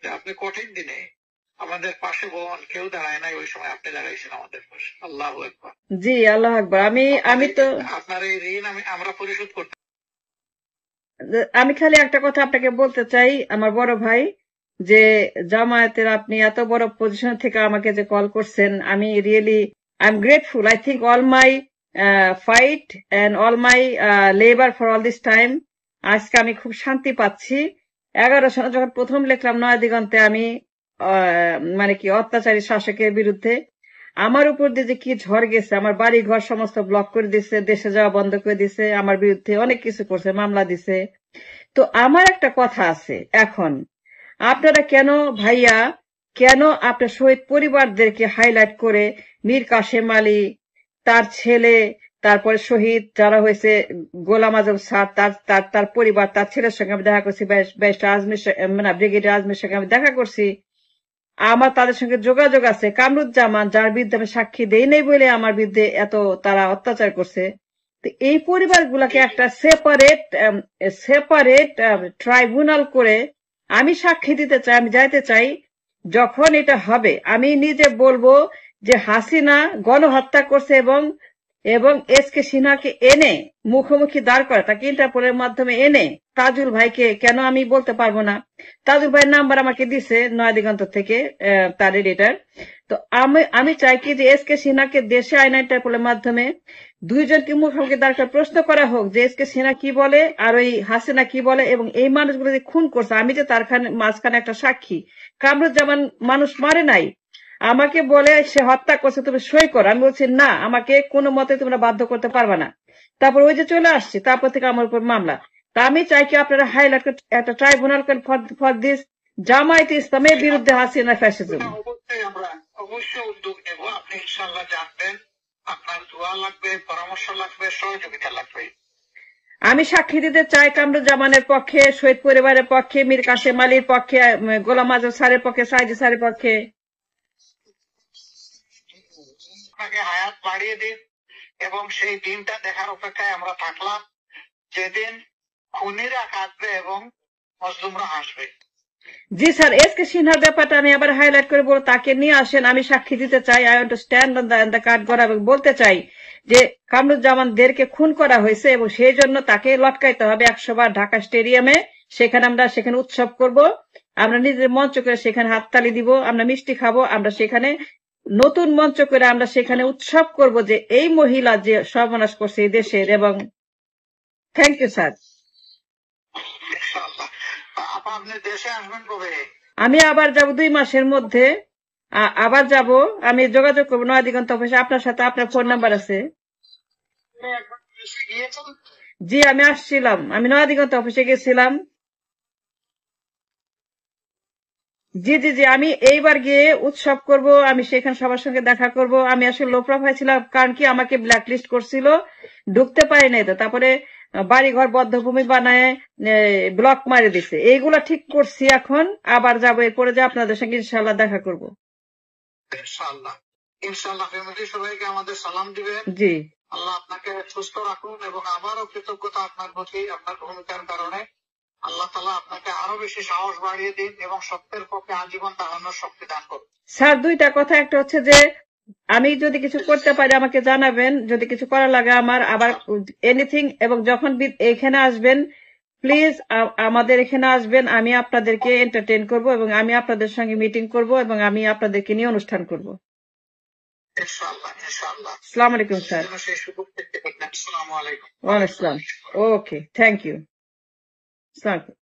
যে আপনি কঠিন দিনে আমাদের পাশে বোন কেউ দাঁড়ায় নাই, ওই সময় আপনি দাঁড়াইছেন আমাদের পাশে। আল্লাহু আকবার। জি, আল্লাহ আকবার। আমি তো আপনার এই ঋণ আমরা পরিশোধ করতে। আমি খালি একটা কথা আপনাকে বলতে চাই, আমার বড় ভাই, যে জামায়াতের আপনি এত বড় পজিশন থেকে আমাকে যে কল করছেন, আমি really I am grateful. I think all my fight and all my labour for all this time, আজকে আমি খুব শান্তি পাচ্ছি। 11 সালে যখন প্রথম লিখলাম নয়া দিগন্তে, আমি মানে কি অত্যাচারী শাসকের বিরুদ্ধে, আমার উপর দিয়ে যে কি ঝড় গেছে, আমার বাড়ি ঘর সমস্ত ব্লক করে দিছে, দেশে যাওয়া বন্ধ করে দিছে, আমার বিরুদ্ধে অনেক কিছু করছে, মামলা দিছে। তো আমার একটা কথা আছে, এখন আপনারা কেন ভাইয়া, কেন আপনার শহীদ পরিবারদেরকে হাইলাইট করে মীর কাসেম আলী, তার ছেলে, তারপরে শহীদ যারা হয়েছে গোলাম আজম স্যার, তার পরিবার, তার ছেলের সঙ্গে আমি দেখা করছি, ব্যারিস্টার আজমির, মানে ব্রিগেডিয়ার আজমির সঙ্গে আমি দেখা করছি, আমার তাদের সঙ্গে যোগাযোগ আছে। কামরুজ্জামান, যার বিরুদ্ধে আমি সাক্ষী দেই নাই বলে আমার বিরুদ্ধে এত তারা অত্যাচার করছে, তো এই পরিবারগুলোকে একটা সেপারেট ট্রাইব্যুনাল করে আমি সাক্ষী দিতে চাই, আমি যাইতে চাই। যখন এটা হবে আমি নিজে বলবো যে হাসিনা গণহত্যা করছে, এবং এবং এস কে সিনহাকে এনে মুখোমুখি দাঁড় করে, তাকে ইন্টারপোলের মাধ্যমে এনে তাজুল ভাইকে, কেন আমি বলতে পারবো না, তাজুল ভাইয়ের নাম্বার আমাকে দিছে নয়া দিগন্ত থেকে তার এডিটর। তো আমি চাই কি যে এস কে সিনহাকে দেশে আইনা ইন্টারপোলের মাধ্যমে দুইজনকে মুখোমুখি দাঁড় করে প্রশ্ন করা হোক যে এস কে সিনহা কি বলে আর ওই হাসিনা কি বলে, এবং এই মানুষগুলো যে খুন করছে, আমি যে তার মাঝখানে একটা সাক্ষী। কামরুজ্জামান মানুষ মারে নাই, আমাকে বলে সে হত্যা করছে, তুমি সই করো। আমি বলছি না, আমাকে কোনো মতে তোমরা বাধ্য করতে পারবে না। তারপর ওই যে চলে আসছে, তারপর থেকে আমার উপর মামলা। তা আমি চাই কি আপনারা হাইলাইট একটা ট্রাইব্যুনাল ফর দিস জামায়াত ইসলামের বিরুদ্ধে হাসিনা ফ্যাসিজম। অবশ্যই আমরা অবশ্যই উদ্যোগ নেব। আপনি ইনশাআল্লাহ জানবেন, আপনার দোয়া লাগবে, পরামর্শ লাগবে, সহযোগিতা লাগবে। আমি সাক্ষী দিতে চাই কামরুজ্জামানের পক্ষে, শহীদ পরিবারের পক্ষে, মীর কাসেম আলীর পক্ষে, গোলাম আজম স্যারের পক্ষে, সাইদি স্যারের পক্ষে। আপনাকে হায়াত বাড়িয়ে দিন, এবং সেই দিনটা দেখার অপেক্ষায় আমরা থাকলাম, যেদিন খুনিরা কাঁদবে এবং মজলুমরা হাসবে। জি স্যার, এস কে সিনহার ব্যাপারটা আমি আবার হাইলাইট করে বলবো, তাকে নিয়ে আসেন, আমি সাক্ষী দিতে চাই। I want to stand on the card করা, এবং বলতে চাই যে কামরুজ্জামানদেরকে খুন করা হয়েছে, এবং সেই জন্য তাকে লটকাইতে হবে 100 বার ঢাকা স্টেডিয়ামে। সেখানে উৎসব করব, আমরা নিজের মঞ্চ করে সেখানে হাততালি দিব, আমরা মিষ্টি খাবো, আমরা সেখানে নতুন মঞ্চ করে আমরা সেখানে উৎসব করব যে এই মহিলা যে সর্বনাশ করছে এই দেশের। এবং থ্যাংক ইউ স্যার। আপনি দেশে আসবেন কবে? আমি আবার যাব 2 মাসের মধ্যে, আবার যাব। আমি যোগাযোগ করবো নয়া দিগন্ত অফিসে, আপনার সাথে আপনার ফোন নাম্বার আছে। জি, আমি আসছিলাম, আমি নয়া দিগন্ত অফিসে গেছিলাম। জি জি জি, আমি এইবার গিয়ে উৎসব করব, আমি সেখানে সবার সঙ্গে দেখা করব। আমি আসলে লো প্রোফাইল ছিলাম, কারণ কি আমাকে ব্ল্যাকলিস্ট করছিল, ঢুকতে পারি নাই। তো তারপরে বাড়িঘর বদ্ধভূমি বানায় ব্লক মারি দিছে, এইগুলা ঠিক করছি। এখন আবার যাবো, এরপরে যে আপনাদের সঙ্গে ইনশাল্লাহ দেখা করব। ইনশাআল্লাহ ইনশাআল্লাহ ফ্যামিলি সবাইকে আমাদের সালাম দিবেন। জি, আল্লাহ আপনাকে সুস্থ রাখুন, এবং আবারও কৃতজ্ঞতা আপনার প্রতি, আপনার ভূমিকার কারণে। আল্লাহ তাআলা আপনাকে আরো বেশি সাহস বাড়িয়ে দিন, এবং সত্যের পক্ষে আজীবন দাঁড়ানোর শক্তি দান করুন। স্যার, 2টা কথা। একটা হচ্ছে যে আমি যদি কিছু করতে পারি আমাকে জানাবেন, যদি কিছু করা লাগে আমার, আবার এনিথিং। এবং যখন এখানে আসবেন প্লিজ, আমাদের এখানে আসবেন, আমি আপনাদেরকে এন্টারটেইন করব, এবং আমি আপনাদের সঙ্গে মিটিং করব, এবং আমি আপনাদেরকে নিয়ে অনুষ্ঠান করব। ইনশাআল্লাহ ইনশাআল্লাহ। আসসালামু আলাইকুম স্যার। আসসালামু আলাইকুম। ওয়ালাইকুম আসসালাম। ওকে, থ্যাংক ইউ। আসসালামু আলাইকুম।